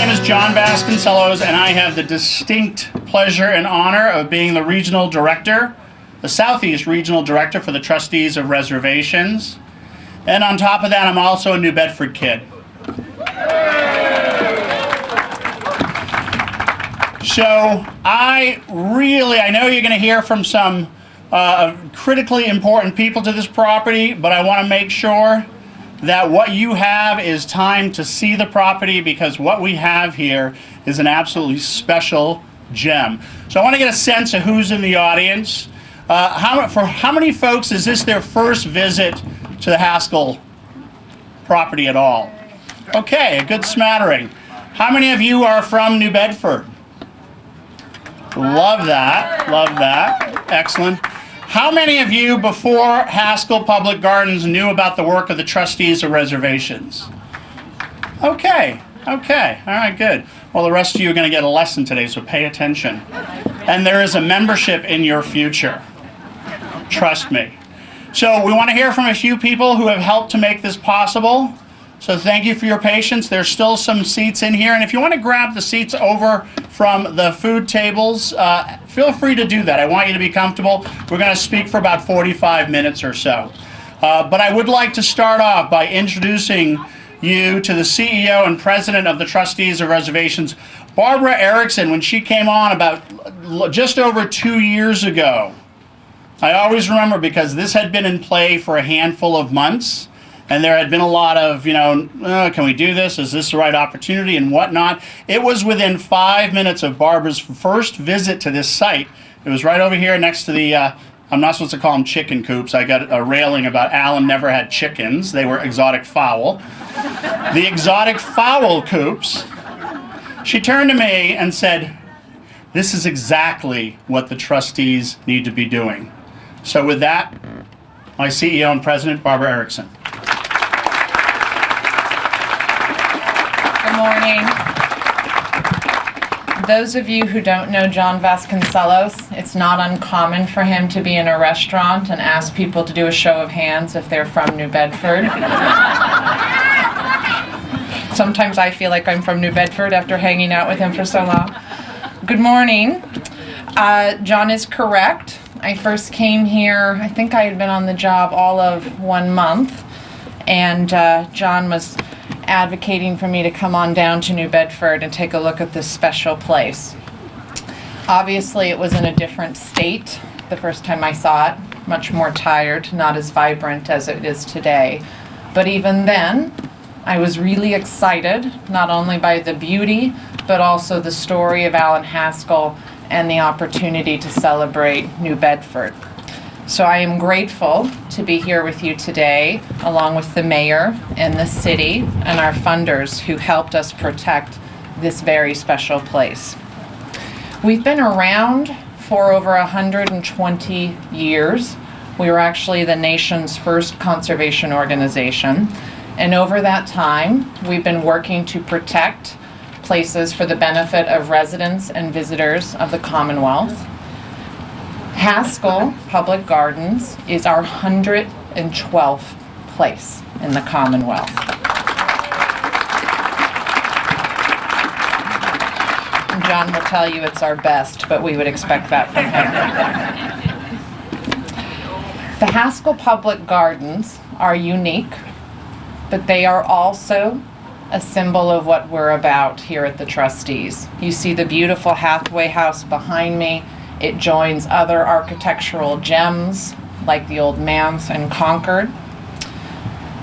name is John Vasconcellos, and I have the distinct pleasure and honor of being the Regional Director, the Southeast Regional Director for the Trustees of Reservations. And on top of that, I'm also a New Bedford kid. So I know you're going to hear from some critically important people to this property, but I want to make sure that what you have is time to see the property, because what we have here is an absolutely special gem. So I want to get a sense of who's in the audience. For how many folks is this their first visit to the Haskell property at all? Okay, a good smattering. How many of you are from New Bedford? Love that, love that. Excellent. How many of you before Haskell Public Gardens knew about the work of the Trustees of Reservations? Okay, all right, good. Well, the rest of you are going to get a lesson today, so pay attention. And there is a membership in your future. Trust me. So we want to hear from a few people who have helped to make this possible. So thank you for your patience. There's still some seats in here, and if you want to grab the seats over from the food tables, feel free to do that. I want you to be comfortable. We're going to speak for about 45 minutes or so. But I would like to start off by introducing you to the CEO and President of the Trustees of Reservations, Barbara Erickson, when she came on about just over 2 years ago. I always remember because this had been in play for a handful of months. And there had been a lot of, can we do this? Is this the right opportunity and whatnot? It was within 5 minutes of Barbara's first visit to this site. It was right over here next to the, I'm not supposed to call them chicken coops. I got a railing about Alan never had chickens. They were exotic fowl. The exotic fowl coops. She turned to me and said, this is exactly what the trustees need to be doing. So with that, my CEO and President, Barbara Erickson. Good morning. Those of you who don't know John Vasconcellos, it's not uncommon for him to be in a restaurant and ask people to do a show of hands if they're from New Bedford. Sometimes I feel like I'm from New Bedford after hanging out with him for so long. Good morning. John is correct. I first came here, I think I had been on the job all of 1 month, and John was advocating for me to come on down to New Bedford and take a look at this special place. Obviously, it was in a different state the first time I saw it, much more tired, not as vibrant as it is today. But even then, I was really excited, not only by the beauty, but also the story of Alan Haskell and the opportunity to celebrate New Bedford. So I am grateful to be here with you today, along with the mayor and the city and our funders who helped us protect this very special place. We've been around for over 120 years. We were actually the nation's first conservation organization. And over that time, we've been working to protect places for the benefit of residents and visitors of the Commonwealth. Haskell Public Gardens is our 112th place in the Commonwealth. And John will tell you it's our best, but we would expect that from him. The Haskell Public Gardens are unique, but they are also a symbol of what we're about here at the Trustees. You see the beautiful Hathaway House behind me. It joins other architectural gems like the Old Manse and Concord.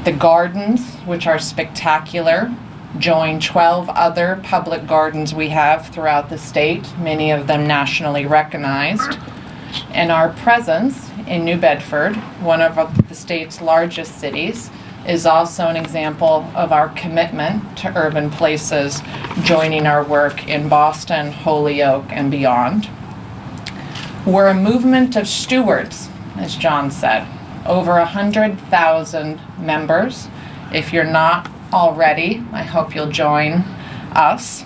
The gardens, which are spectacular, join 12 other public gardens we have throughout the state, many of them nationally recognized. And our presence in New Bedford, one of the state's largest cities, is also an example of our commitment to urban places, joining our work in Boston, Holyoke, and beyond. We're a movement of stewards, as John said, over 100,000 members. If you're not already, I hope you'll join us.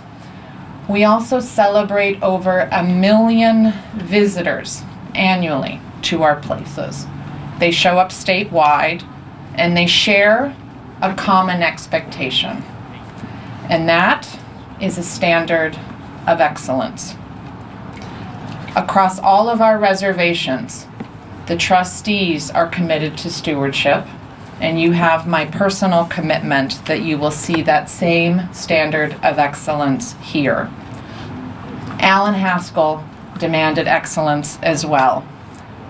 We also celebrate over 1 million visitors annually to our places. They show up statewide, and they share a common expectation. And that is a standard of excellence. Across all of our reservations, the trustees are committed to stewardship, and you have my personal commitment that you will see that same standard of excellence here. Alan Haskell demanded excellence as well,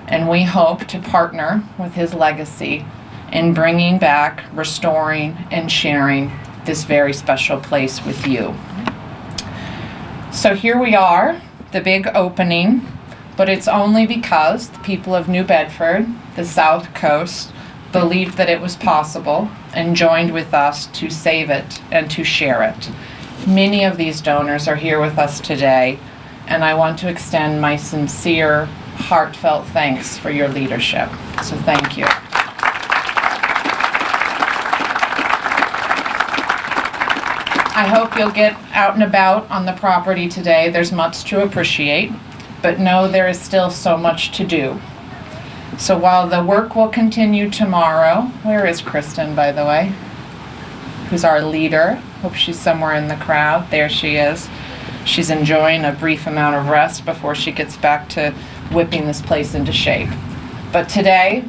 and we hope to partner with his legacy in bringing back, restoring, and sharing this very special place with you. So here we are, the big opening, but it's only because the people of New Bedford, the South Coast, believed that it was possible and joined with us to save it and to share it. Many of these donors are here with us today, and I want to extend my sincere, heartfelt thanks for your leadership. So thank you. I hope you'll get out and about on the property today. There's much to appreciate, but know there is still so much to do. So while the work will continue tomorrow, where is Kristen, by the way? Who's our leader? Hope she's somewhere in the crowd. There she is. She's enjoying a brief amount of rest before she gets back to whipping this place into shape. But today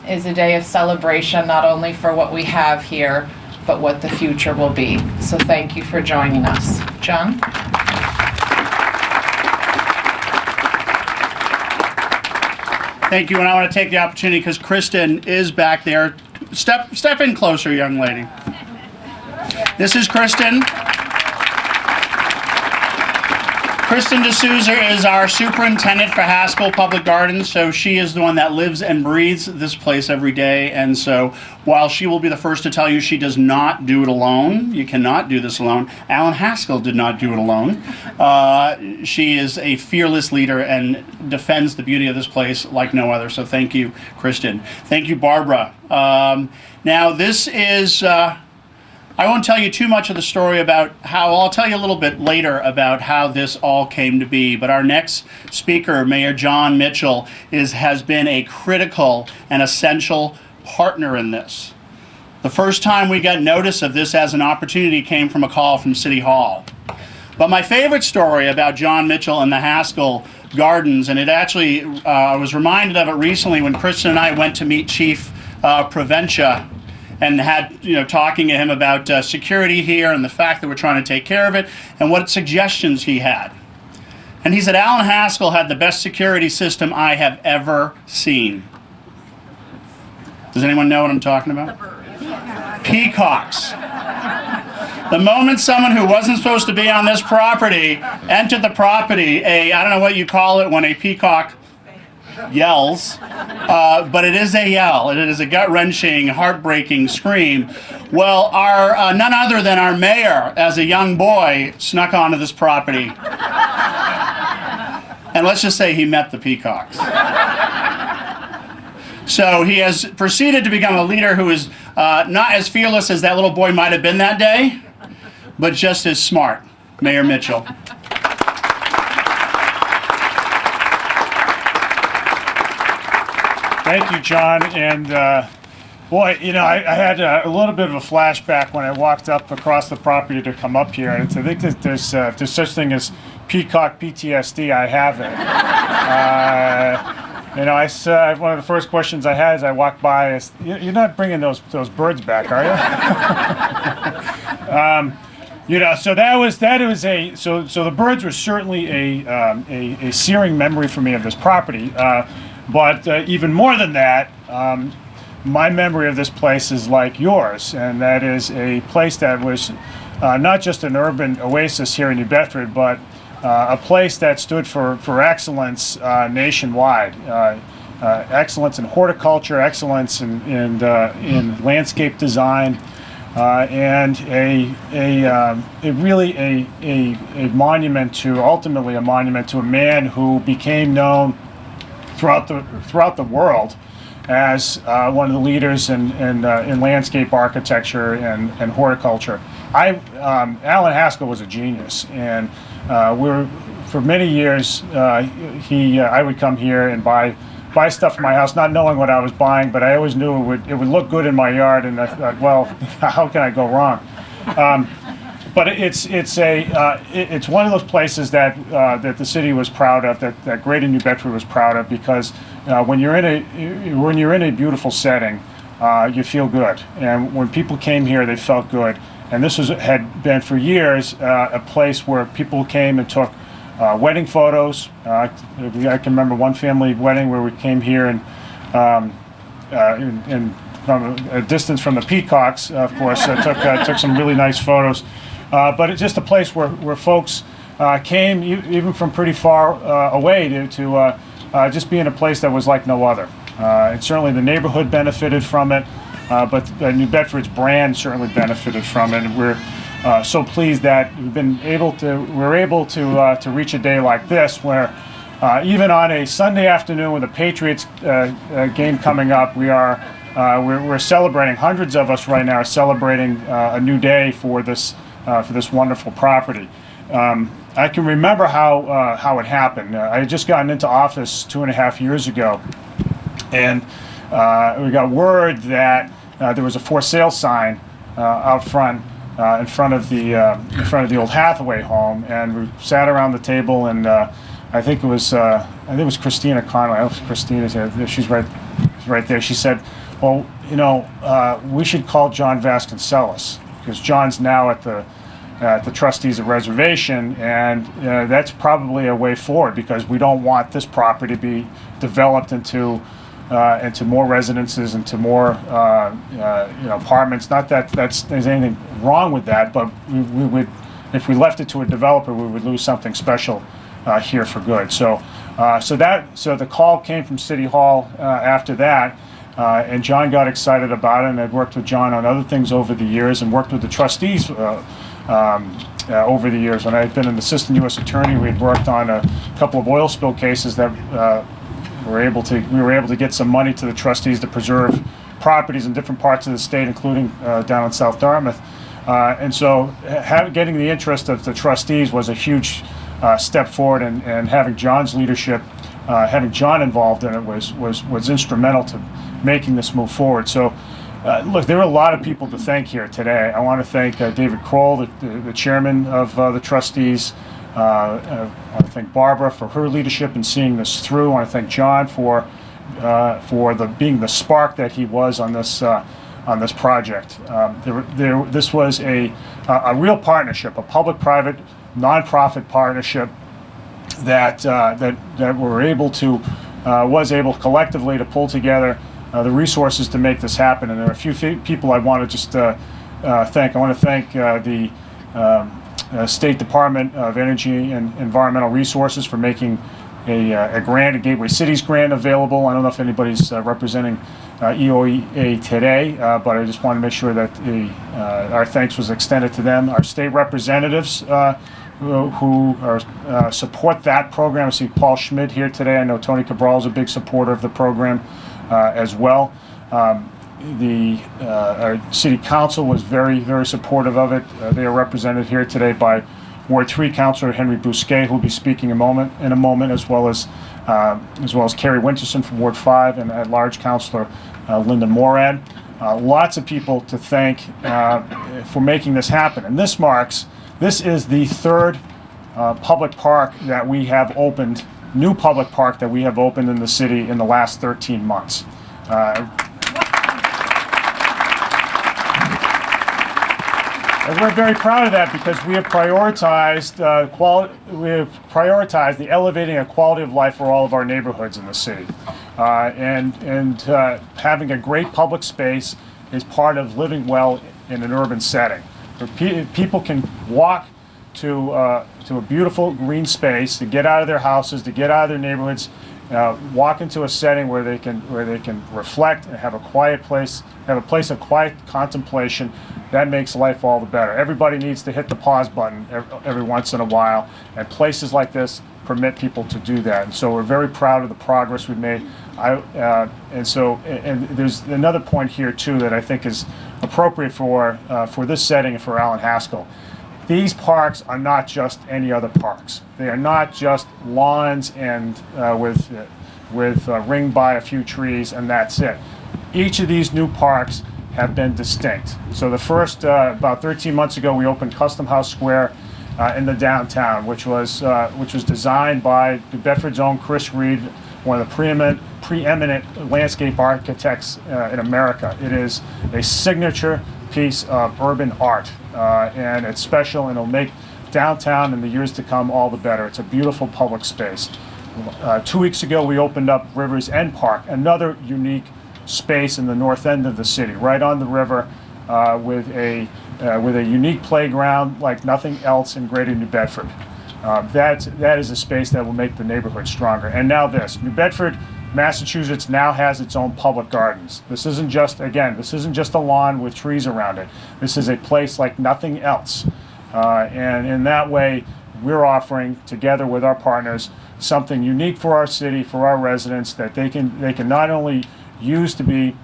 is a day of celebration, not only for what we have here, but what the future will be. So thank you for joining us. John? Thank you, and I want to take the opportunity because Kristen is back there. Step in closer, young lady. This is Kristen. Kristen D'Souza is our superintendent for Haskell Public Gardens, so she is the one that lives and breathes this place every day. And so while she will be the first to tell you she does not do it alone, you cannot do this alone, Alan Haskell did not do it alone. She is a fearless leader and defends the beauty of this place like no other. So thank you, Kristen. Thank you, Barbara. Now this is... I won't tell you too much of the story about how, I'll tell you a little bit later about how this all came to be, but our next speaker, Mayor John Mitchell, has been a critical and essential partner in this. The first time we got notice of this as an opportunity came from a call from City Hall. But my favorite story about John Mitchell and the Haskell Gardens, and it actually, I was reminded of it recently when Kristen and I went to meet Chief Proventia and had, talking to him about security here and the fact that we're trying to take care of it and what suggestions he had. And he said, Alan Haskell had the best security system I have ever seen. Does anyone know what I'm talking about? Peacocks. The moment someone who wasn't supposed to be on this property entered the property, I don't know what you call it when a peacock yells, but it is a yell. It is a gut-wrenching, heartbreaking scream. Well, our none other than our mayor, as a young boy, snuck onto this property. And let's just say he met the peacocks. So he has proceeded to become a leader who is not as fearless as that little boy might have been that day, but just as smart. Mayor Mitchell. Thank you, John. And boy, I had a little bit of a flashback when I walked up across the property to come up here. And I think that if there's such thing as peacock PTSD, I have it. One of the first questions I had as I walked by is, "You're not bringing those birds back, are you?" So so the birds were certainly a searing memory for me of this property. But even more than that, my memory of this place is like yours, and that is a place that was not just an urban oasis here in New Bedford, but a place that stood for excellence nationwide. Excellence in horticulture, excellence in landscape design, and ultimately a monument to a man who became known throughout the world as one of the leaders in landscape architecture and horticulture. Alan Haskell was a genius, and for many years I would come here and buy stuff for my house, not knowing what I was buying, but I always knew it would look good in my yard, and I thought, well, how can I go wrong? But it's one of those places that that the city was proud of, that Greater New Bedford was proud of, because when you're in a beautiful setting, you feel good, and when people came here, they felt good. And this had been for years a place where people came and took wedding photos. I can remember one family wedding where we came here and from a distance from the peacocks, of course, took some really nice photos. But it's just a place where folks came even from pretty far away to just be in a place that was like no other. And certainly the neighborhood benefited from it, but New Bedford's brand certainly benefited from it. And we're so pleased that we're able to reach a day like this, where even on a Sunday afternoon with a Patriots game coming up, we're celebrating. Hundreds of us right now are celebrating a new day for this wonderful property. I can remember how it happened. I had just gotten into office 2.5 years ago, and we got word that there was a for sale sign out front in front of the old Hathaway home, and we sat around the table, and I think it was Christina Conway. I don't know if Christina's here. She's right there. She said, "Well, we should call John Vasconcellos, because John's now at the Trustees of Reservation, and that's probably a way forward, because we don't want this property to be developed into more residences, into more apartments. Not that there's anything wrong with that, but we would, if we left it to a developer, we would lose something special here for good." So the call came from City Hall after that. And John got excited about it, and I'd worked with John on other things over the years, and worked with the trustees over the years. When I had been an assistant U.S. attorney, we had worked on a couple of oil spill cases that we were able to get some money to the trustees to preserve properties in different parts of the state, including down in South Dartmouth. And so getting the interest of the trustees was a huge step forward, and having John's leadership, having John involved in it was instrumental to making this move forward. So look, there are a lot of people to thank here today. I want to thank David Kroll, the chairman of the trustees. I want to thank Barbara for her leadership in seeing this through. I want to thank John for being the spark that he was on this project. This was a real partnership, a public-private, nonprofit partnership that was able collectively to pull together the resources to make this happen. And there are a few people I want to just thank. I want to thank the State Department of Energy and Environmental Resources for making a grant, a Gateway Cities grant, available. I don't know if anybody's representing EOEA today, but I just want to make sure that our thanks was extended to them. Our state representatives who support that program. I see Paul Schmidt here today. I know Tony Cabral is a big supporter of the program as well. Our city council was very, very supportive of it. They are represented here today by Ward 3 Councillor Henry Bousquet, who will be speaking in a moment, as well as Kerry Winterson from Ward 5, and at-large Councillor Linda Morad. Lots of people to thank for making this happen. And this is the third public park that we have opened, new public park that we have opened in the city in the last 13 months. And we're very proud of that, because we have prioritized the elevating of quality of life for all of our neighborhoods in the city, and having a great public space is part of living well in an urban setting. People can walk to a beautiful green space, to get out of their houses, to get out of their neighborhoods, walk into a setting where they can reflect and have a quiet place, have a place of quiet contemplation. That makes life all the better. Everybody needs to hit the pause button every once in a while, and places like this permit people to do that. And so we're very proud of the progress we've made. And there's another point here too that I think is appropriate for this setting and for Alan Haskell. These parks are not just any other parks. They are not just lawns and with ringed by a few trees and that's it. Each of these new parks have been distinct. So the first, about 13 months ago, we opened Custom House Square in the downtown, which was designed by New Bedford's own Chris Reed, one of the preeminent landscape architects in America. It is a signature piece of urban art, and it's special, and it'll make downtown in the years to come all the better. It's a beautiful public space. 2 weeks ago, we opened up Rivers End Park, another unique space in the north end of the city, right on the river, with a unique playground like nothing else in Greater New Bedford. That is a space that will make the neighborhood stronger. And now this, New Bedford, Massachusetts now has its own public gardens. This isn't just a lawn with trees around it. This is a place like nothing else. And in that way, we're offering, together with our partners, something unique for our city, for our residents, that they can not only use to be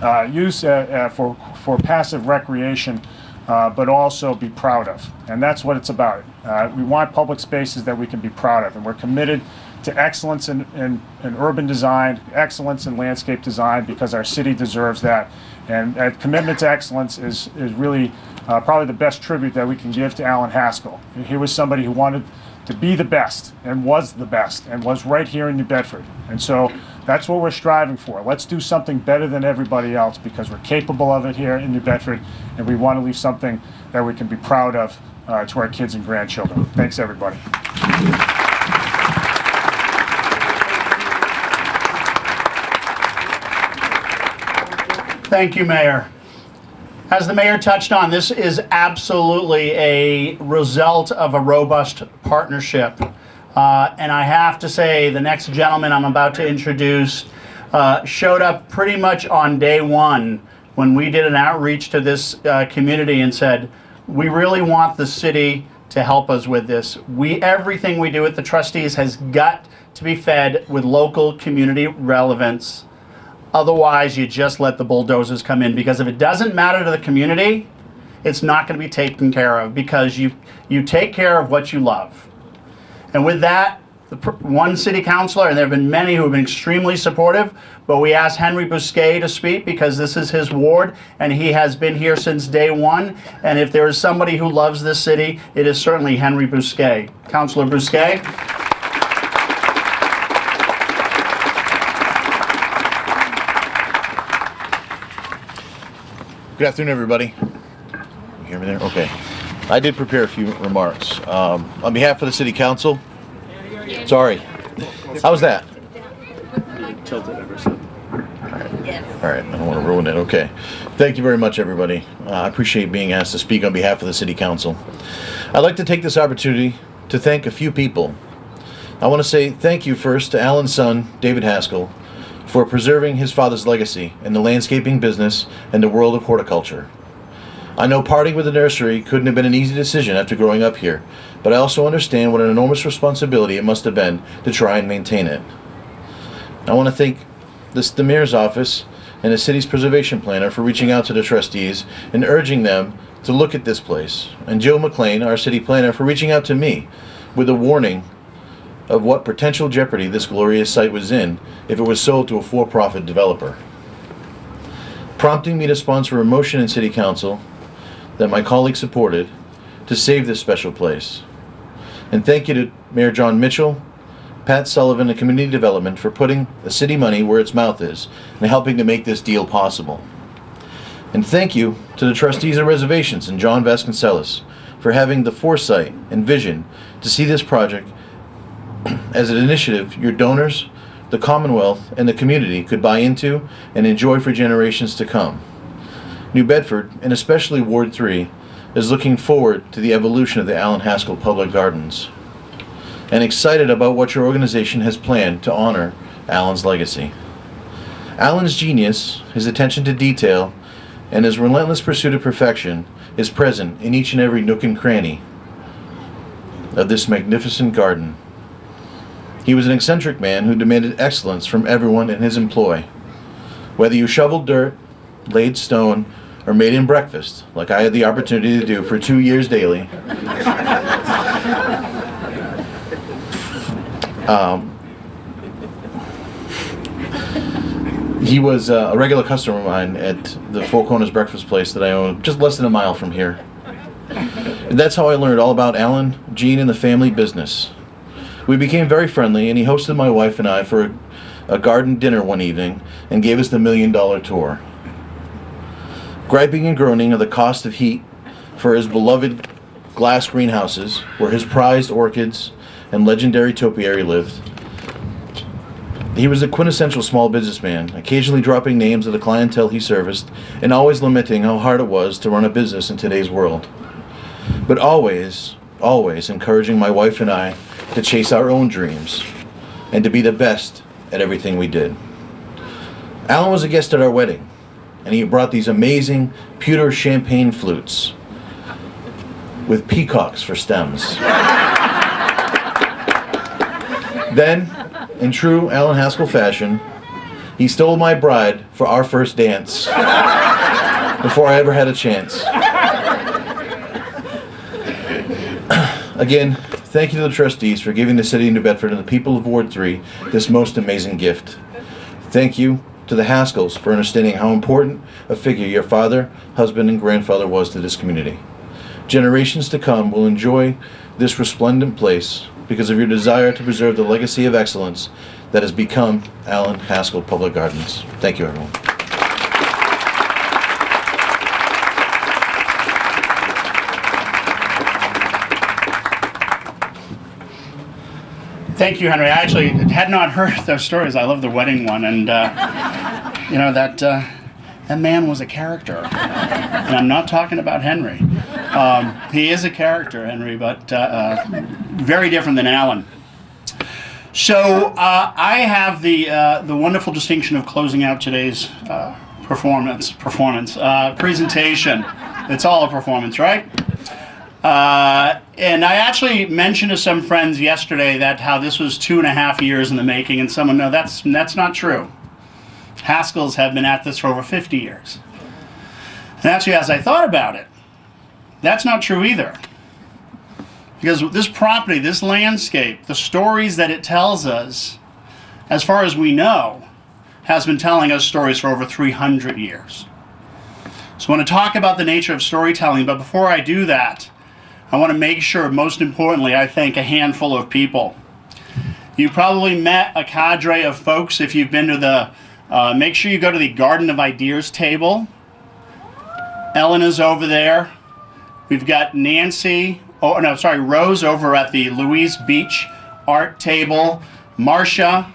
for passive recreation, but also be proud of. And that's what it's about. We want public spaces that we can be proud of, and we're committed to excellence in urban design, excellence in landscape design, because our city deserves that. And that commitment to excellence is really probably the best tribute that we can give to Alan Haskell. He was somebody who wanted to be the best, and was the best, and was right here in New Bedford. And so that's what we're striving for. Let's do something better than everybody else, because we're capable of it here in New Bedford, and we want to leave something that we can be proud of to our kids and grandchildren. Thanks, everybody. Thank you, Mayor. As the mayor touched on, this is absolutely a result of a robust partnership. And I have to say, the next gentleman I'm about to introduce showed up pretty much on day one when we did an outreach to this community and said, we really want the city to help us with this. Everything we do at the Trustees has got to be fed with local community relevance. Otherwise, you just let the bulldozers come in, because if it doesn't matter to the community, it's not going to be taken care of, because you take care of what you love. And with that, one city councilor, and there have been many who have been extremely supportive, but we asked Henry Bousquet to speak because this is his ward, and he has been here since day one. And if there is somebody who loves this city, it is certainly Henry Bousquet. Councillor Bousquet. Good afternoon, everybody. You hear me there? Okay. I did prepare a few remarks. On behalf of the City Council, sorry. How was that? Tilted ever so. All right, I don't want to ruin it. Okay. Thank you very much, everybody. I appreciate being asked to speak on behalf of the City Council. I'd like to take this opportunity to thank a few people. I want to say thank you first to Alan's son, David Haskell, for preserving his father's legacy in the landscaping business and the world of horticulture. I know parting with the nursery couldn't have been an easy decision after growing up here, but I also understand what an enormous responsibility it must have been to try and maintain it. I want to thank the Mayor's Office and the city's preservation planner for reaching out to the trustees and urging them to look at this place, and Joe McLean, our city planner, for reaching out to me with a warning of what potential jeopardy this glorious site was in if it was sold to a for-profit developer, prompting me to sponsor a motion in City Council that my colleagues supported to save this special place. And thank you to Mayor John Mitchell, Pat Sullivan, and Community Development for putting the city money where its mouth is and helping to make this deal possible. And thank you to the Trustees of Reservations and John Vasconcellos for having the foresight and vision to see this project as an initiative your donors, the Commonwealth, and the community could buy into and enjoy for generations to come. New Bedford, and especially Ward 3, is looking forward to the evolution of the Alan Haskell Public Gardens and excited about what your organization has planned to honor Alan's legacy. Alan's genius, his attention to detail, and his relentless pursuit of perfection is present in each and every nook and cranny of this magnificent garden. He was an eccentric man who demanded excellence from everyone in his employ. Whether you shoveled dirt, laid stone, or made him breakfast, like I had the opportunity to do for 2 years daily, He was a regular customer of mine at the Four Corners Breakfast Place that I own just less than a mile from here. And that's how I learned all about Alan, Jean, and the family business. We became very friendly, and he hosted my wife and I for a garden dinner one evening and gave us the $1 million tour. Griping and groaning of the cost of heat for his beloved glass greenhouses, where his prized orchids and legendary topiary lived. He was a quintessential small businessman, occasionally dropping names of the clientele he serviced, and always lamenting how hard it was to run a business in today's world. But always, always encouraging my wife and I to chase our own dreams and to be the best at everything we did. Alan was a guest at our wedding, and he brought these amazing pewter champagne flutes with peacocks for stems. Then, in true Alan Haskell fashion, he stole my bride for our first dance before I ever had a chance. Again, thank you to the trustees for giving the city of New Bedford and the people of Ward 3 this most amazing gift. Thank you to the Haskells for understanding how important a figure your father, husband, and grandfather was to this community. Generations to come will enjoy this resplendent place because of your desire to preserve the legacy of excellence that has become Alan Haskell Public Gardens. Thank you, everyone. Thank you, Henry. I actually had not heard those stories. I love the wedding one, and that man was a character. And I'm not talking about Henry. He is a character, Henry, but very different than Alan. So I have the wonderful distinction of closing out today's presentation. It's all a performance, right? And I actually mentioned to some friends yesterday that how this was 2.5 years in the making, and someone, no, that's not true. Haskells have been at this for over 50 years. And actually, as I thought about it, that's not true either. Because this property, this landscape, the stories that it tells us, as far as we know, has been telling us stories for over 300 years. So I want to talk about the nature of storytelling, but before I do that, I want to make sure, most importantly, I thank a handful of people. You probably met a cadre of folks if you've been to the, make sure you go to the Garden of Ideas table. Ellen is over there. We've got Rose over at the Louise Beach art table. Marcia,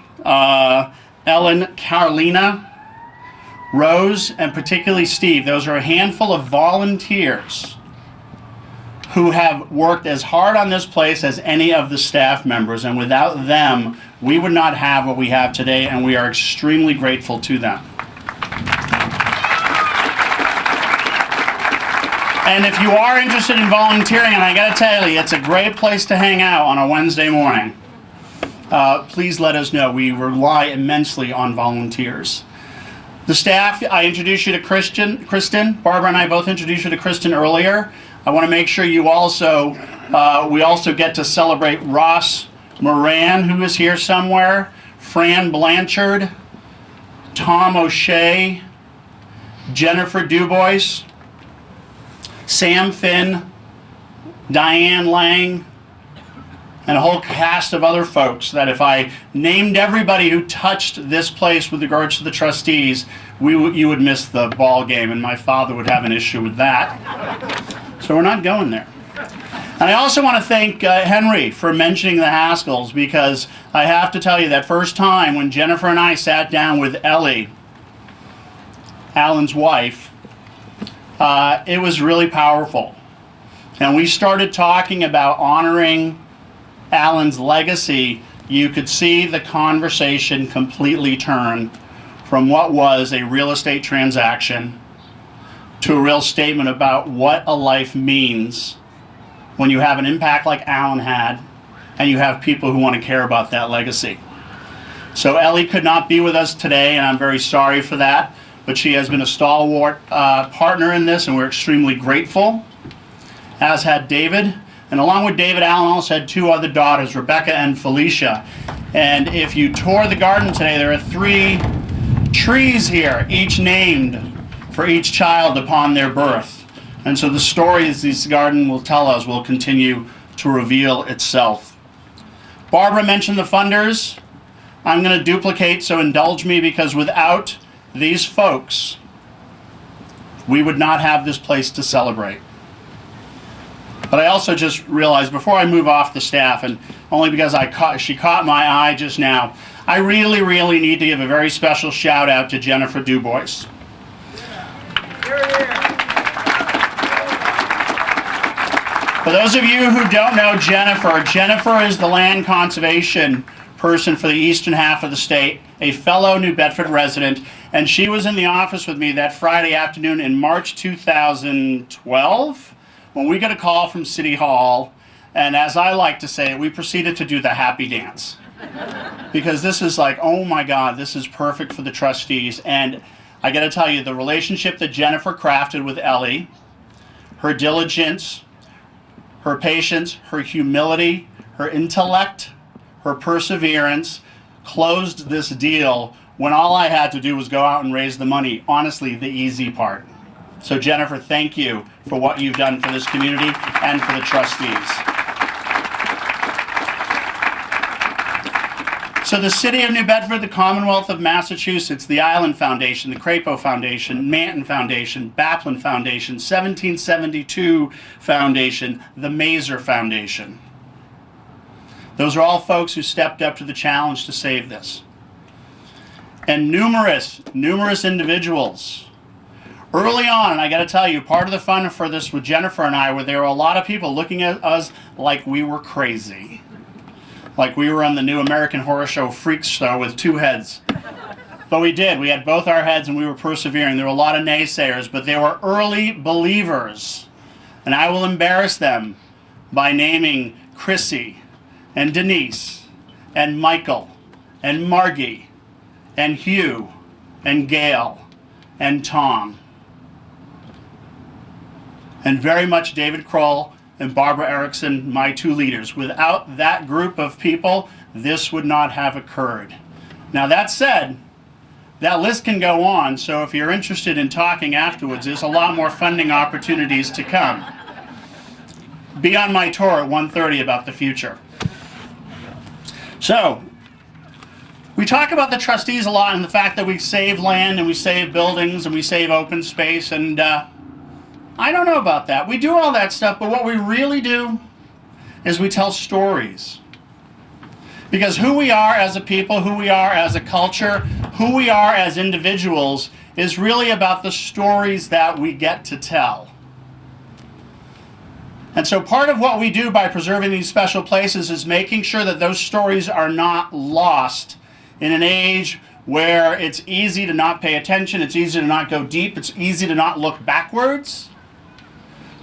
Ellen, Carolina, Rose, and particularly Steve. Those are a handful of volunteers who have worked as hard on this place as any of the staff members, and without them, we would not have what we have today, and we are extremely grateful to them. And if you are interested in volunteering, and I gotta tell you, it's a great place to hang out on a Wednesday morning, please let us know. We rely immensely on volunteers. The staff, I introduced you to Kristen. Barbara and I both introduced you to Kristen earlier. I want to make sure you also, we also get to celebrate Ross Moran, who is here somewhere, Fran Blanchard, Tom O'Shea, Jennifer Dubois, Sam Finn, Diane Lang, and a whole cast of other folks that if I named everybody who touched this place with regards to the trustees, you would miss the ball game, and my father would have an issue with that. So we're not going there. And I also want to thank Henry for mentioning the Haskells, because I have to tell you that first time when Jennifer and I sat down with Ellie, Alan's wife, it was really powerful. And we started talking about honoring Alan's legacy. You could see the conversation completely turn from what was a real estate transaction to a real statement about what a life means when you have an impact like Alan had and you have people who want to care about that legacy. So Ellie could not be with us today, and I'm very sorry for that, but she has been a stalwart partner in this, and we're extremely grateful, as had David. And along with David, Alan also had 2 other daughters, Rebecca and Felicia. And if you tour the garden today, there are 3 trees here, each named for each child upon their birth. And so the stories this garden will tell us will continue to reveal itself. Barbara mentioned the funders. I'm going to duplicate, so indulge me, because without these folks, we would not have this place to celebrate. But I also just realized, before I move off the staff, and only because she caught my eye just now, I really, really need to give a very special shout out to Jennifer Dubois. For those of you who don't know Jennifer is the land conservation person for the eastern half of the state, a fellow New Bedford resident, and she was in the office with me that Friday afternoon in March 2012 when we got a call from City Hall, and as I like to say, we proceeded to do the happy dance. Because this is like, oh my God, this is perfect for the trustees. And I got to tell you, the relationship that Jennifer crafted with Ellie, her diligence, her patience, her humility, her intellect, her perseverance, closed this deal when all I had to do was go out and raise the money. Honestly, the easy part. So Jennifer, thank you for what you've done for this community and for the trustees. So the City of New Bedford, the Commonwealth of Massachusetts, the Island Foundation, the Crapo Foundation, Manton Foundation, Baplin Foundation, 1772 Foundation, the Mazer Foundation. Those are all folks who stepped up to the challenge to save this. And numerous individuals. Early on, and I got to tell you, part of the fun for this with Jennifer and I, where there were a lot of people looking at us like we were crazy. Like we were on the new American Horror Show Freak Show with two heads. But we did. We had both our heads and we were persevering. There were a lot of naysayers, but they were early believers. And I will embarrass them by naming Chrissy and Denise and Michael and Margie and Hugh and Gail and Tom. And very much David Kroll and Barbara Erickson, my two leaders. Without that group of people, this would not have occurred. Now that said, that list can go on, so if you're interested in talking afterwards, there's a lot more funding opportunities to come. Be on my tour at 1:30 about the future. So, we talk about the trustees a lot and the fact that we save land and we save buildings and we save open space, and I don't know about that. We do all that stuff, but what we really do is we tell stories. Because who we are as a people, who we are as a culture, who we are as individuals is really about the stories that we get to tell. And so part of what we do by preserving these special places is making sure that those stories are not lost in an age where it's easy to not pay attention, it's easy to not go deep, it's easy to not look backwards.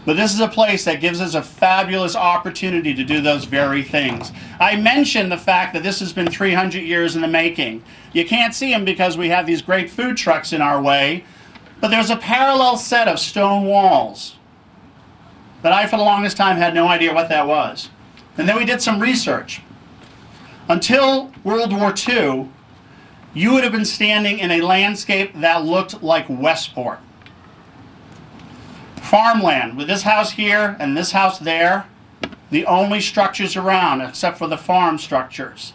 But this is a place that gives us a fabulous opportunity to do those very things. I mentioned the fact that this has been 300 years in the making. You can't see them because we have these great food trucks in our way, but there's a parallel set of stone walls that I, for the longest time, had no idea what that was. And then we did some research. Until World War II, you would have been standing in a landscape that looked like Westport. Farmland, with this house here and this house there, the only structures around except for the farm structures.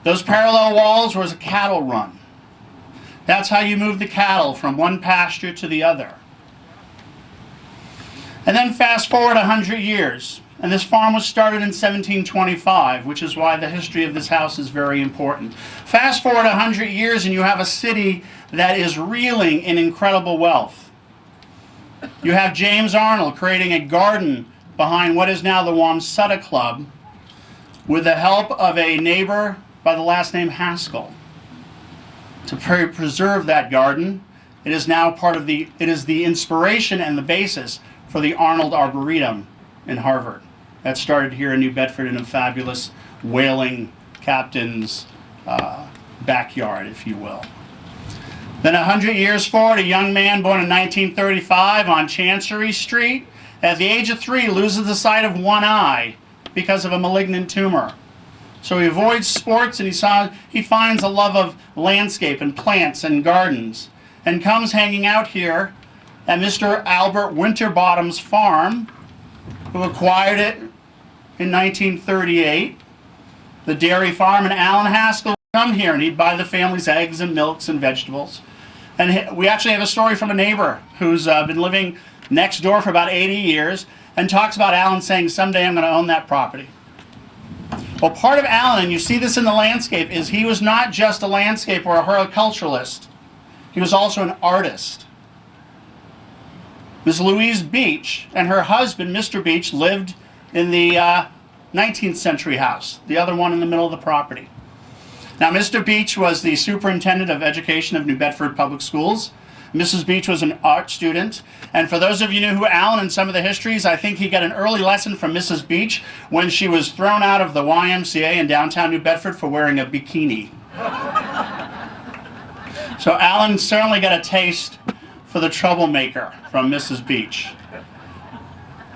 Those parallel walls was a cattle run. That's how you move the cattle from one pasture to the other. And then fast forward 100 years, and this farm was started in 1725, which is why the history of this house is very important. Fast forward 100 years and you have a city that is reeling in incredible wealth. You have James Arnold creating a garden behind what is now the Wamsutta Club with the help of a neighbor by the last name Haskell. To preserve that garden, it is now part of it is the inspiration and the basis for the Arnold Arboretum in Harvard. That started here in New Bedford in a fabulous whaling captain's backyard, if you will. Then 100 years forward, a young man born in 1935 on Chancery Street, at the age of 3, loses the sight of one eye because of a malignant tumor. So he avoids sports, and he finds a love of landscape and plants and gardens, and comes hanging out here at Mr. Albert Winterbottom's farm, who acquired it in 1938, the dairy farm, and Alan Haskell would come here and he'd buy the family's eggs and milks and vegetables. And we actually have a story from a neighbor who's been living next door for about 80 years and talks about Alan saying, someday I'm going to own that property. Well, part of Alan, and you see this in the landscape, is he was not just a landscaper or a horticulturalist. He was also an artist. Miss Louise Beach and her husband, Mr. Beach, lived in the 19th century house, the other one in the middle of the property. Now, Mr. Beach was the superintendent of education of New Bedford Public Schools. Mrs. Beach was an art student. And for those of you who knew Alan and some of the histories, I think he got an early lesson from Mrs. Beach when she was thrown out of the YMCA in downtown New Bedford for wearing a bikini. So Alan certainly got a taste for the troublemaker from Mrs. Beach.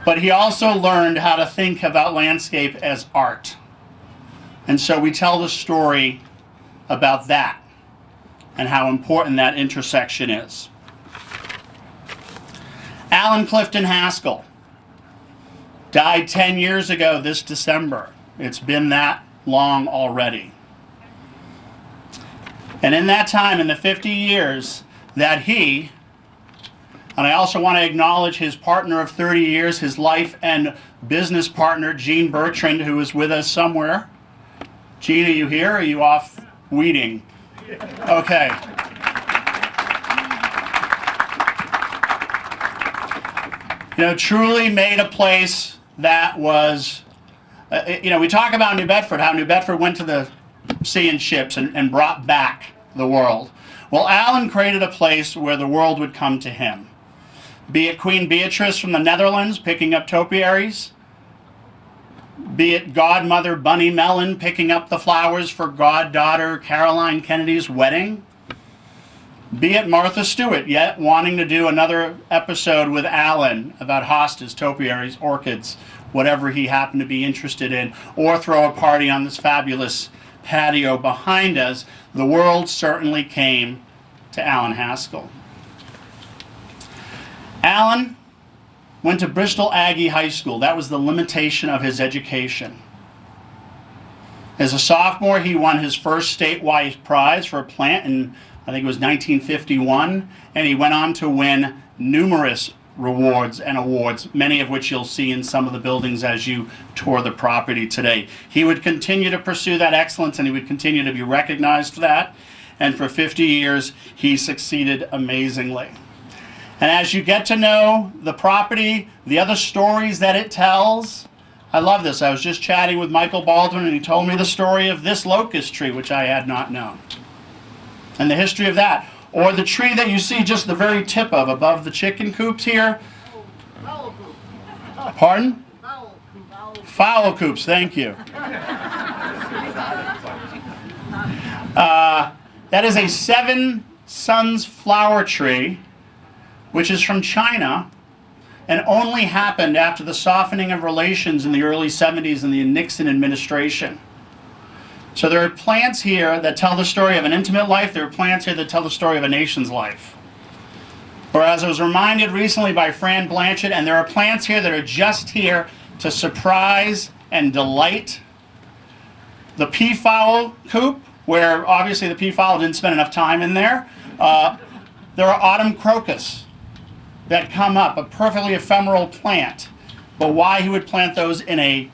But he also learned how to think about landscape as art. And so we tell the story about that and how important that intersection is. Alan Clifton Haskell died 10 years ago this December. It's been that long already. And in that time, in the 50 years that he, and I also want to acknowledge his partner of 30 years, his life and business partner, Jean Bertrand, who is with us somewhere. Jean, are you here or are you off weeding? Okay. You know, truly made a place that was, we talk about New Bedford, how New Bedford went to the sea in ships and brought back the world. Well, Alan created a place where the world would come to him. Be it Queen Beatrice from the Netherlands picking up topiaries, be it Godmother Bunny Mellon picking up the flowers for goddaughter Caroline Kennedy's wedding, be it Martha Stewart yet wanting to do another episode with Alan about hostas, topiaries, orchids, whatever he happened to be interested in, or throw a party on this fabulous patio behind us, the world certainly came to Alan Haskell. Alan went to Bristol Aggie High School. That was the limitation of his education. As a sophomore, he won his first statewide prize for a plant in, I think it was 1951, and he went on to win numerous rewards and awards, many of which you'll see in some of the buildings as you tour the property today. He would continue to pursue that excellence, and he would continue to be recognized for that. And for 50 years, he succeeded amazingly. And as you get to know the property, the other stories that it tells, I love this. I was just chatting with Michael Baldwin, and he told me the story of this locust tree, which I had not known, and the history of that. Or the tree that you see just the very tip of above the chicken coops here. Fowl coop. Pardon? Fowl coop. Fowl coops, thank you. That is a 7 suns flower tree, which is from China, and only happened after the softening of relations in the early 70s in the Nixon administration. So there are plants here that tell the story of an intimate life. There are plants here that tell the story of a nation's life. Or as I was reminded recently by Fran Blanchett, and there are plants here that are just here to surprise and delight. The peafowl coop, where obviously the peafowl didn't spend enough time in there. There are autumn crocus that come up, a perfectly ephemeral plant. But why he would plant those in a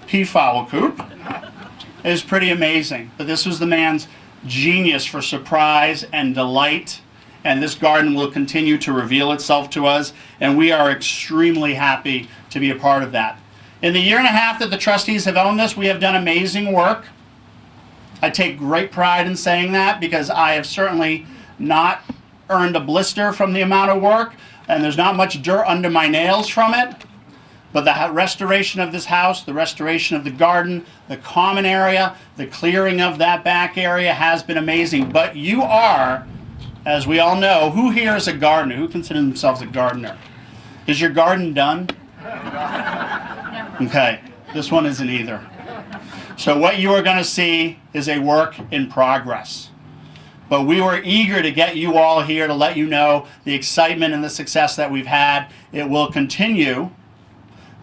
peafowl coop is pretty amazing. But this was the man's genius for surprise and delight. And this garden will continue to reveal itself to us. And we are extremely happy to be a part of that. In the year and a half that the trustees have owned this, we have done amazing work. I take great pride in saying that because I have certainly not earned a blister from the amount of work, and there's not much dirt under my nails from it. But the restoration of this house, the restoration of the garden, the common area, the clearing of that back area has been amazing. But you are, as we all know, who here is a gardener? Who considers themselves a gardener? Is your garden done? Okay, this one isn't either. So what you are going to see is a work in progress. But we were eager to get you all here to let you know the excitement and the success that we've had. It will continue.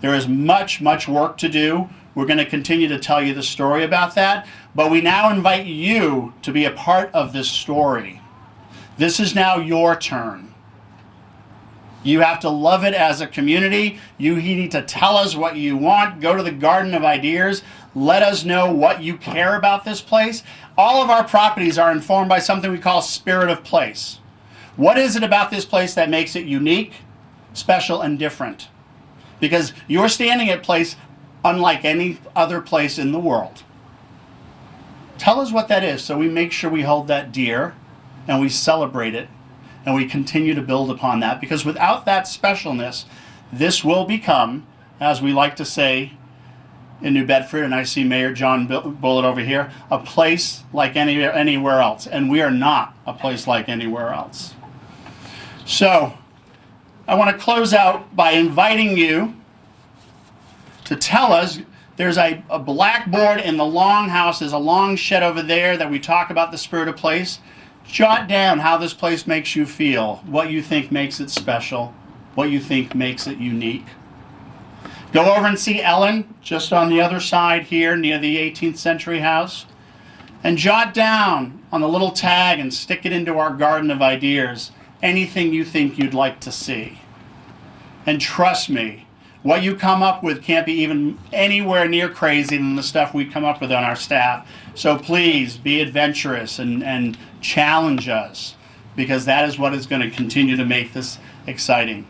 There is much, much work to do. We're going to continue to tell you the story about that. But we now invite you to be a part of this story. This is now your turn. You have to love it as a community. You need to tell us what you want. Go to the Garden of Ideas. Let us know what you care about this place. All of our properties are informed by something we call spirit of place. What is it about this place that makes it unique, special, and different? Because you're standing at a place unlike any other place in the world. Tell us what that is so we make sure we hold that dear and we celebrate it and we continue to build upon that, because without that specialness, this will become, as we like to say in New Bedford, and I see Mayor John Bullitt over here, a place like anywhere else. And we are not a place like anywhere else. So I want to close out by inviting you to tell us. There's a blackboard in the longhouse. There's a long shed over there that we talk about the spirit of place. Jot down how this place makes you feel, what you think makes it special, what you think makes it unique. Go over and see Ellen, just on the other side here near the 18th century house. And jot down on the little tag and stick it into our Garden of Ideas anything you think you'd like to see. And trust me, what you come up with can't be even anywhere near crazy than the stuff we come up with on our staff. So please be adventurous and challenge us, because that is what is going to continue to make this exciting.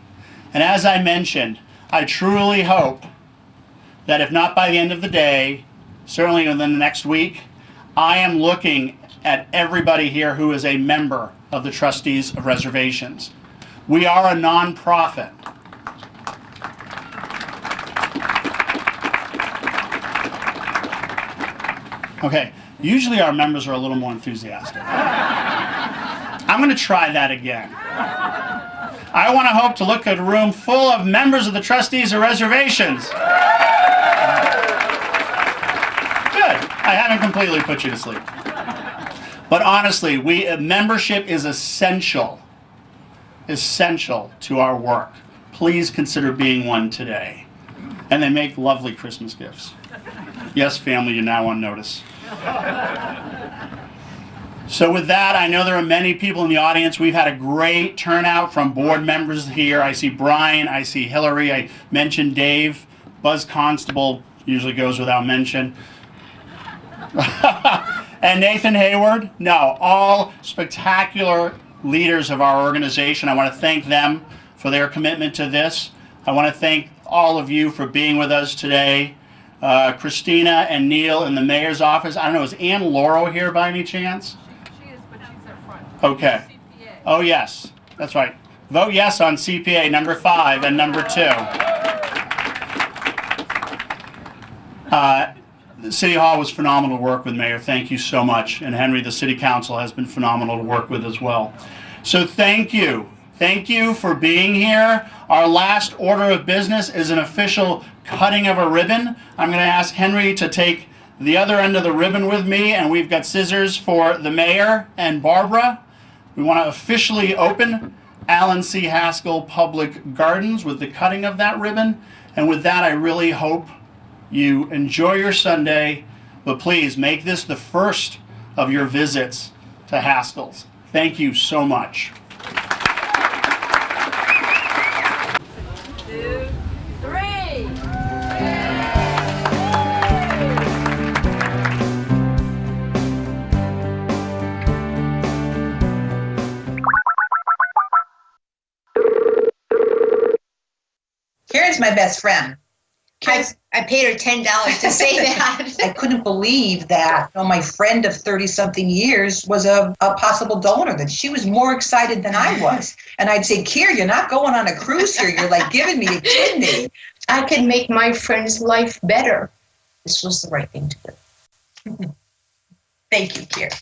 And as I mentioned, I truly hope that if not by the end of the day, certainly within the next week, I am looking at everybody here who is a member of the Trustees of Reservations. We are a nonprofit. Okay, usually our members are a little more enthusiastic. I'm going to try that again. I want to hope to look at a room full of members of the Trustees of Reservations. Good. I haven't completely put you to sleep. But honestly, membership is essential to our work. Please consider being one today. And they make lovely Christmas gifts. Yes, family, you're now on notice. So with that, I know there are many people in the audience. We've had a great turnout from board members here. I see Brian, I see Hillary, I mentioned Dave. Buzz Constable usually goes without mention. And Nathan Hayward. No, all spectacular leaders of our organization. I want to thank them for their commitment to this. I want to thank all of you for being with us today. Christina and Neil in the mayor's office. I don't know, is Ann Laurel here by any chance? She is, but she's up front. Okay. CPA. Oh, yes. That's right. Vote yes on CPA number 5 and number 2. The City Hall was phenomenal to work with, Mayor. Thank you so much. And Henry, the City Council, has been phenomenal to work with as well. So thank you. Thank you for being here. Our last order of business is an official cutting of a ribbon. I'm going to ask Henry to take the other end of the ribbon with me, and we've got scissors for the mayor and Barbara. We want to officially open Allen C. Haskell Public Gardens with the cutting of that ribbon. And with that, I really hope you enjoy your Sunday, but please make this the first of your visits to Haskell's. Thank you so much. 2, 3. Karen's my best friend. I paid her $10 to say that. I couldn't believe that my friend of 30-something years was a possible donor, that she was more excited than I was. And I'd say, Kier, you're not going on a cruise here. You're like giving me a kidney. I can make my friend's life better. This was the right thing to do. Thank you, Kier.